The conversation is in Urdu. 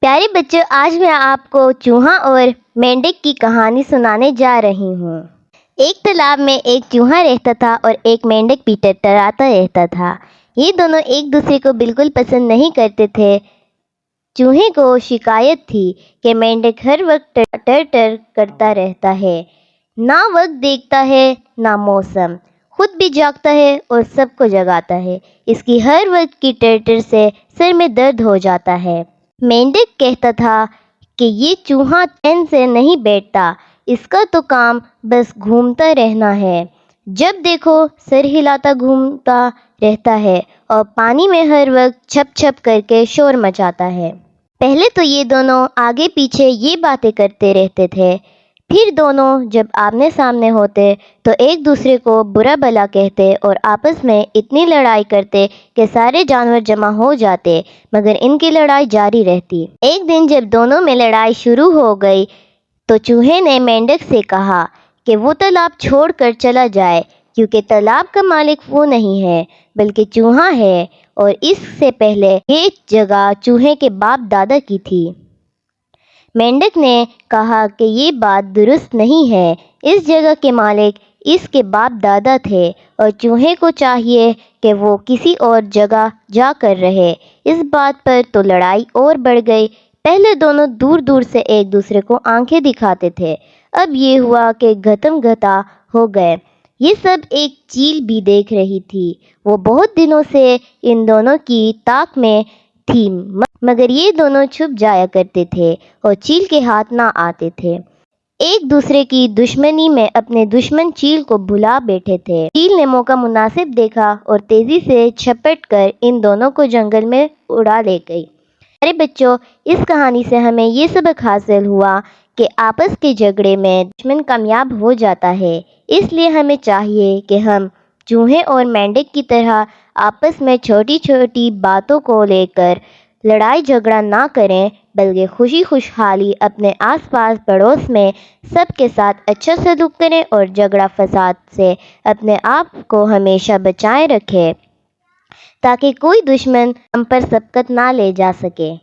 پیارے بچوں، آج میں آپ کو چوہا اور مینڈک کی کہانی سنانے جا رہی ہوں۔ ایک تالاب میں ایک چوہا رہتا تھا اور ایک مینڈک بھی ٹرٹراتا رہتا تھا۔ یہ دونوں ایک دوسرے کو بالکل پسند نہیں کرتے تھے۔ چوہے کو شکایت تھی کہ مینڈک ہر وقت ٹر کرتا رہتا ہے، نہ وقت دیکھتا ہے نہ موسم، خود بھی جاگتا ہے اور سب کو جگاتا ہے۔ اس کی ہر وقت کی ٹر سے سر میں درد ہو جاتا ہے۔ مینڈک کہتا تھا کہ یہ چوہا چین سے نہیں بیٹھتا، اس کا تو کام بس گھومتا رہنا ہے۔ جب دیکھو سر ہلاتا گھومتا رہتا ہے اور پانی میں ہر وقت چھپ چھپ کر کے شور مچاتا ہے۔ پہلے تو یہ دونوں آگے پیچھے یہ باتیں کرتے رہتے تھے، پھر دونوں جب آمنے سامنے ہوتے تو ایک دوسرے کو برا بھلا کہتے اور آپس میں اتنی لڑائی کرتے کہ سارے جانور جمع ہو جاتے، مگر ان کی لڑائی جاری رہتی۔ ایک دن جب دونوں میں لڑائی شروع ہو گئی تو چوہے نے مینڈک سے کہا کہ وہ تالاب چھوڑ کر چلا جائے، کیونکہ تالاب کا مالک وہ نہیں ہے بلکہ چوہا ہے، اور اس سے پہلے یہ جگہ چوہے کے باپ دادا کی تھی۔ مینڈک نے کہا کہ یہ بات درست نہیں ہے، اس جگہ کے مالک اس کے باپ دادا تھے اور چوہے کو چاہیے کہ وہ کسی اور جگہ جا کر رہے۔ اس بات پر تو لڑائی اور بڑھ گئی۔ پہلے دونوں دور دور سے ایک دوسرے کو آنکھیں دکھاتے تھے، اب یہ ہوا کہ گھتم گھتا ہو گئے۔ یہ سب ایک چیل بھی دیکھ رہی تھی، وہ بہت دنوں سے ان دونوں کی تاک میں تھی، مگر یہ دونوں چھپ جایا کرتے تھے اور چیل کے ہاتھ نہ آتے تھے۔ ایک دوسرے کی دشمنی میں اپنے دشمن چیل کو بھلا بیٹھے تھے۔ چیل نے موقع مناسب دیکھا اور تیزی سے جھپٹ کر ان دونوں کو جنگل میں اڑا لے گئی۔ ارے بچوں، اس کہانی سے ہمیں یہ سبق حاصل ہوا کہ آپس کے جھگڑے میں دشمن کامیاب ہو جاتا ہے۔ اس لیے ہمیں چاہیے کہ ہم چوہے اور مینڈک کی طرح آپس میں چھوٹی چھوٹی باتوں کو لے کر لڑائی جھگڑا نہ کریں، بلکہ خوشی خوشحالی اپنے آس پاس پڑوس میں سب کے ساتھ اچھا سلوک کریں اور جھگڑا فساد سے اپنے آپ کو ہمیشہ بچائے رکھیں تاکہ کوئی دشمن ہم پر سبقت نہ لے جا سکے۔